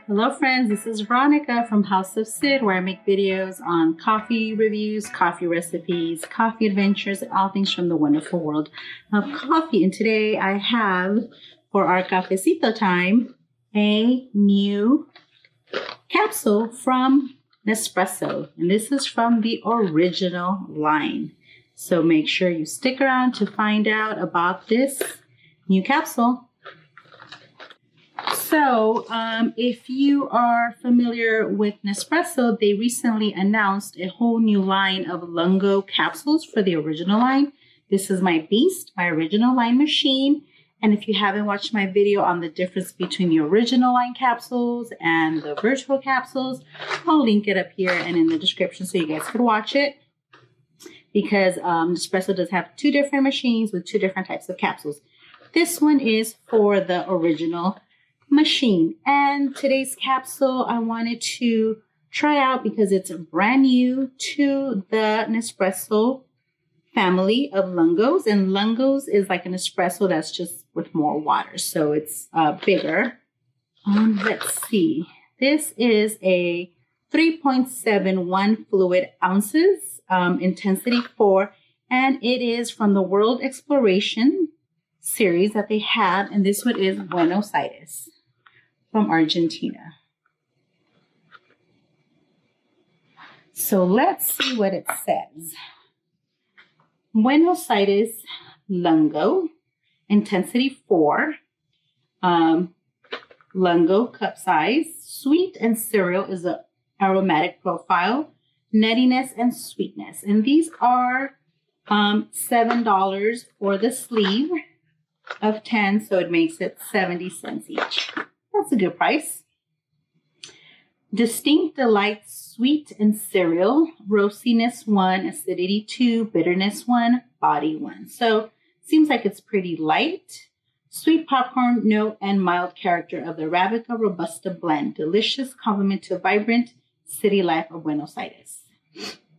Hello friends, this is Veronica from House of Sid, where I make videos on coffee reviews, coffee recipes, coffee adventures, and all things from the wonderful world of coffee. And today I have, for our cafecito time, a new capsule from Nespresso. And this is from the original line. So make sure you stick around to find out about this new capsule. So, if you are familiar with Nespresso, they recently announced a whole new line of Lungo capsules for the original line. This is my beast, my original line machine. And if you haven't watched my video on the difference between the original line capsules and the virtual capsules, I'll link it up here and in the description so you guys could watch it. Because Nespresso does have two different machines with two different types of capsules. This one is for the original machine, and today's capsule I wanted to try out because it's brand new to the Nespresso family of Lungos, and Lungos is like an espresso that's just with more water, so it's bigger. Let's see, this is a 3.71 fluid ounces, intensity 4, and it is from the World Exploration series that they have, and this one is Buenos Aires from Argentina. So let's see what it says. Buenos Aires Lungo, intensity 4, Lungo cup size, sweet and cereal is an aromatic profile, nuttiness and sweetness. And these are $7 for the sleeve of 10, so it makes it 70 cents each. That's a good price. Distinct delight, sweet and cereal, roastiness 1, acidity 2, bitterness 1, body 1. So seems like it's pretty light. Sweet popcorn note and mild character of the Arabica Robusta blend. Delicious complement to vibrant city life of Buenos Aires.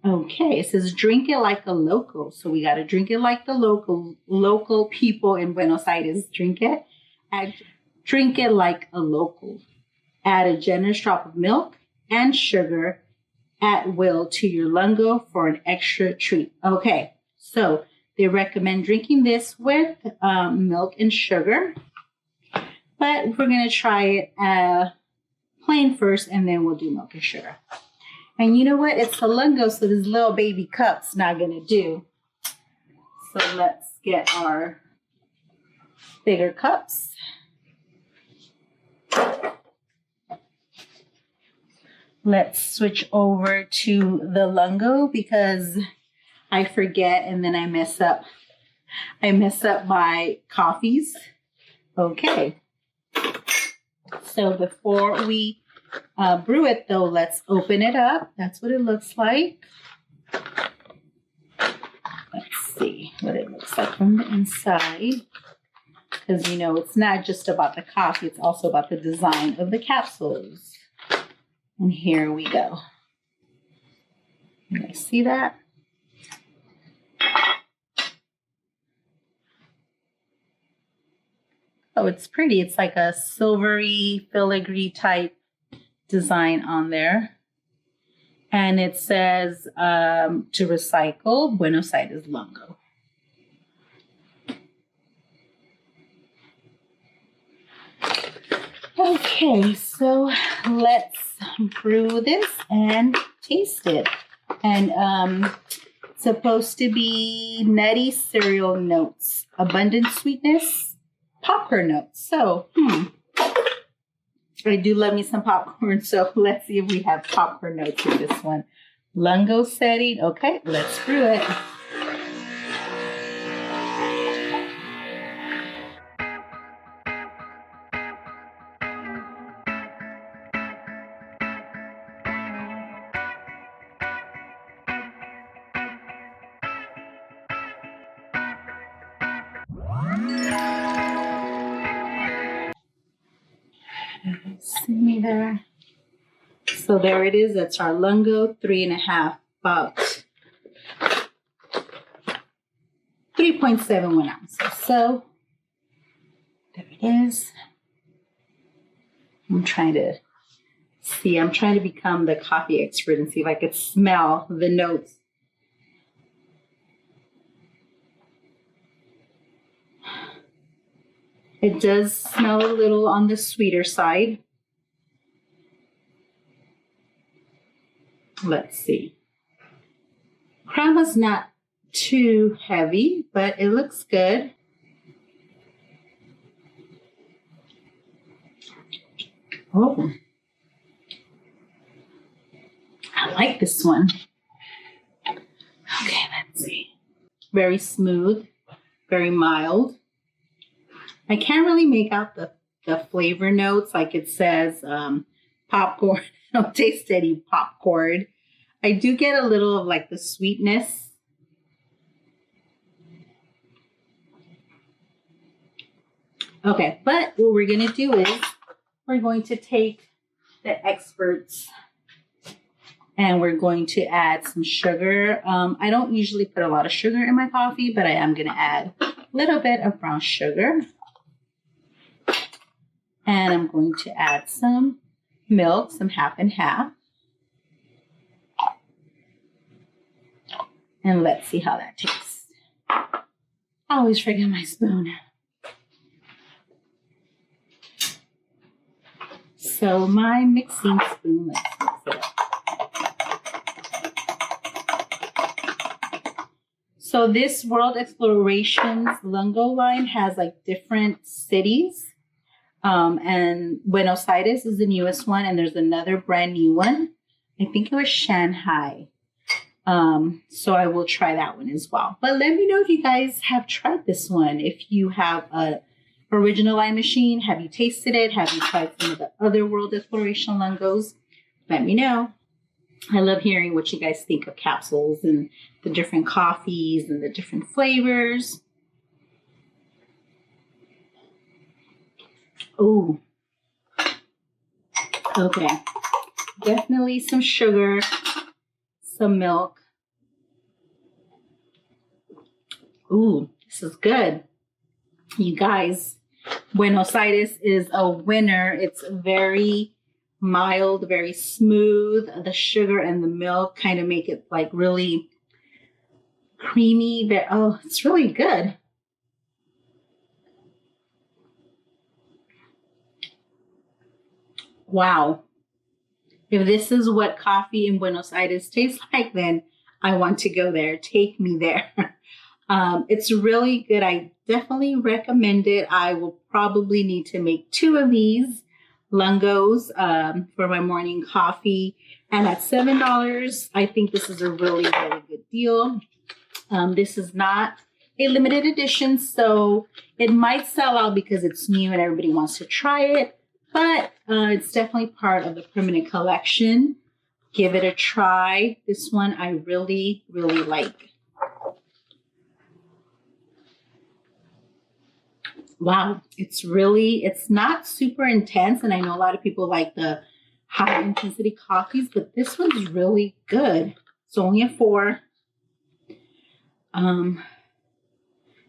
Okay, it says drink it like a local. So we got to drink it like the local people in Buenos Aires drink it. Drink it like a local. Add a generous drop of milk and sugar at will to your Lungo for an extra treat. Okay, so they recommend drinking this with milk and sugar, but we're going to try it plain first, and then we'll do milk and sugar. And you know what? It's a Lungo, so this little baby cup's not going to do. So let's get our bigger cups. Let's switch over to the Lungo because I forget and then I mess up my coffees. Okay. So before we brew it though, let's open it up. That's what it looks like. Let's see what it looks like from the inside. Because you know, it's not just about the coffee, it's also about the design of the capsules. And here we go. You guys see that? Oh, it's pretty. It's like a silvery, filigree type design on there. And it says to recycle, Buenos Aires Lungo. Okay, so let's brew this and taste it. And it's supposed to be nutty cereal notes, abundant sweetness, popcorn notes. So, I do love me some popcorn, so let's see if we have popcorn notes in this one. Lungo setting. Okay, let's brew it. See me there. So there it is. That's our Lungo 3.5, about 3.71 ounces. So there it is. I'm trying to See, I'm trying to become the coffee expert and see if I could smell the notes. It does smell a little on the sweeter side. Let's see. Crema's not too heavy, but it looks good. Oh, I like this one. Okay, let's see. Very smooth, very mild. I can't really make out the flavor notes, like it says popcorn. I don't taste any popcorn. I do get a little of like the sweetness. Okay, but what we're going to do is we're going to take the experts and we're going to add some sugar. I don't usually put a lot of sugar in my coffee, but I am going to add a little bit of brown sugar. And I'm going to add some milk, some half and half. And let's see how that tastes. I always forget my spoon. So my mixing spoon, let's mix it up. So this World Explorations Lungo line has like different cities. And Buenos Aires is the newest one, and there's another brand new one. I think it was Shanghai. So I will try that one as well. But let me know if you guys have tried this one. If you have a original line machine, have you tasted it? Have you tried some of the other World Exploration Lungos? Let me know. I love hearing what you guys think of capsules and the different coffees and the different flavors. Oh, okay. Definitely some sugar, some milk. Ooh, this is good. You guys, Buenos Aires is a winner. It's very mild, very smooth. The sugar and the milk kind of make it like really creamy. Oh, it's really good. Wow. If this is what coffee in Buenos Aires tastes like, then I want to go there. Take me there. It's really good. I definitely recommend it. I will probably need to make 2 of these Lungos for my morning coffee. And at $7, I think this is a really, really good deal. This is not a limited edition, so it might sell out because it's new and everybody wants to try it. But it's definitely part of the permanent collection. Give it a try. This one I really, really like. Wow, it's not super intense. And I know a lot of people like the high intensity coffees, but this one's really good. It's only a 4.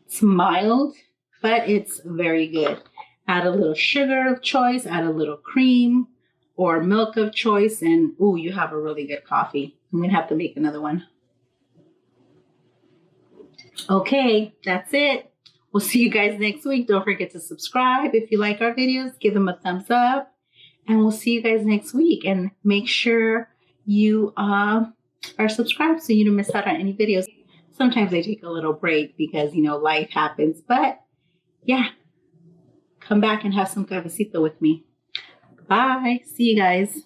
It's mild, but it's very good. Add a little sugar of choice, add a little cream or milk of choice, and ooh, you have a really good coffee. I'm gonna have to make another one. Okay, that's it. We'll see you guys next week. Don't forget to subscribe. If you like our videos, give them a thumbs up, and we'll see you guys next week. And make sure you are subscribed so you don't miss out on any videos. Sometimes I take a little break because, you know, life happens, but yeah. Come back and have some cafecito with me. Bye. See you guys.